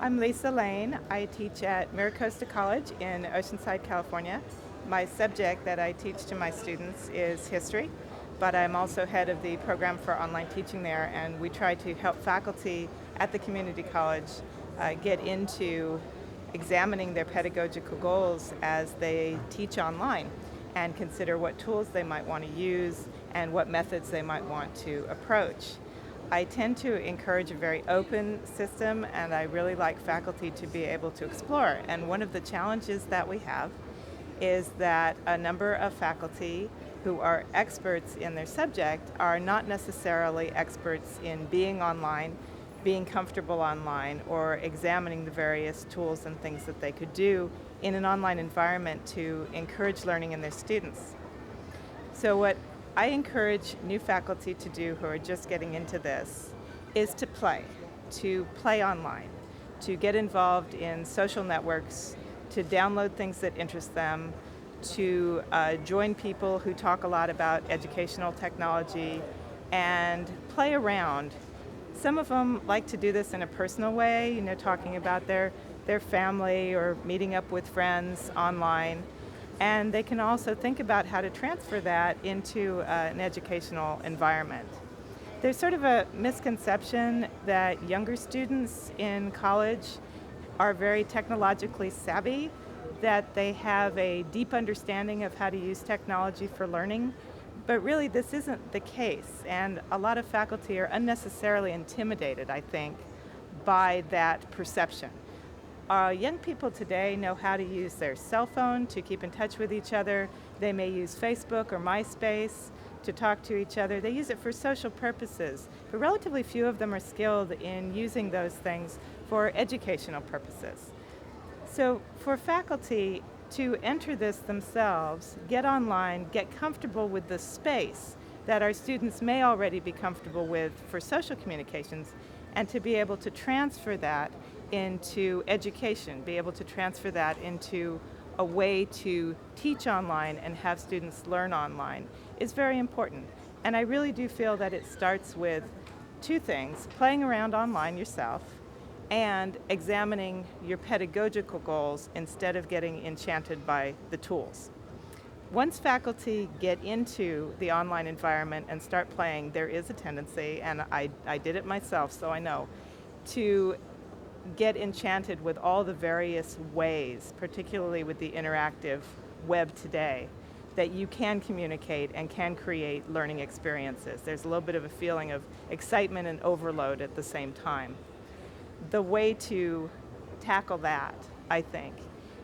I'm Lisa Lane. I teach at MiraCosta College in Oceanside, California. My subject that I teach to my students is history, but I'm also head of the program for online teaching there, and we try to help faculty at the community college get into examining their pedagogical goals as they teach online and consider what tools they might want to use and what methods they might want to approach. I tend to encourage a very open system, and I really like faculty to be able to explore. And one of the challenges that we have is that a number of faculty who are experts in their subject are not necessarily experts in being online, being comfortable online, or examining the various tools and things that they could do in an online environment to encourage learning in their students. So what I encourage new faculty to do who are just getting into this is to play online, to get involved in social networks, to download things that interest them, to join people who talk a lot about educational technology, and play around. Some of them like to do this in a personal way, talking about their family or meeting up with friends online. And they can also think about how to transfer that into an educational environment. There's sort of a misconception that younger students in college are very technologically savvy, that they have a deep understanding of how to use technology for learning, but really this isn't the case. And a lot of faculty are unnecessarily intimidated, I think, by that perception. Young people today know how to use their cell phone to keep in touch with each other. They may use Facebook or MySpace to talk to each other. They use it for social purposes, but relatively few of them are skilled in using those things for educational purposes. So for faculty to enter this themselves, get online, get comfortable with the space that our students may already be comfortable with for social communications, and to be able to transfer that into education, be able to transfer that into a way to teach online and have students learn online is very important. And I really do feel that it starts with two things: playing around online yourself and examining your pedagogical goals instead of getting enchanted by the tools. Once faculty get into the online environment and start playing, there is a tendency, and I did it myself, so I know, to get enchanted with all the various ways, particularly with the interactive web today, that you can communicate and can create learning experiences. There's a little bit of a feeling of excitement and overload at the same time. The way to tackle that, I think,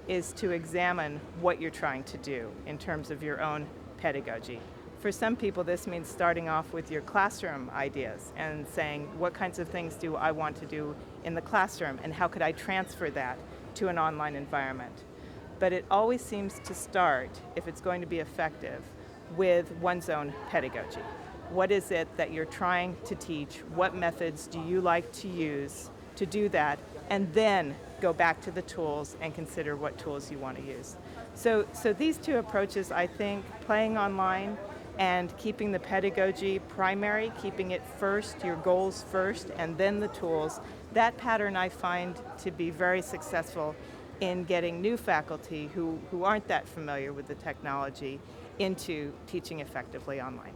is to examine what you're trying to do in terms of your own pedagogy. For some people, this means starting off with your classroom ideas and saying, what kinds of things do I want to do in the classroom, and how could I transfer that to an online environment? But it always seems to start, if it's going to be effective, with one's own pedagogy. What is it that you're trying to teach? What methods do you like to use to do that? And then go back to the tools and consider what tools you want to use. So these two approaches, I think, playing online and keeping the pedagogy primary, keeping it first, your goals first, and then the tools, that pattern I find to be very successful in getting new faculty who aren't that familiar with the technology into teaching effectively online.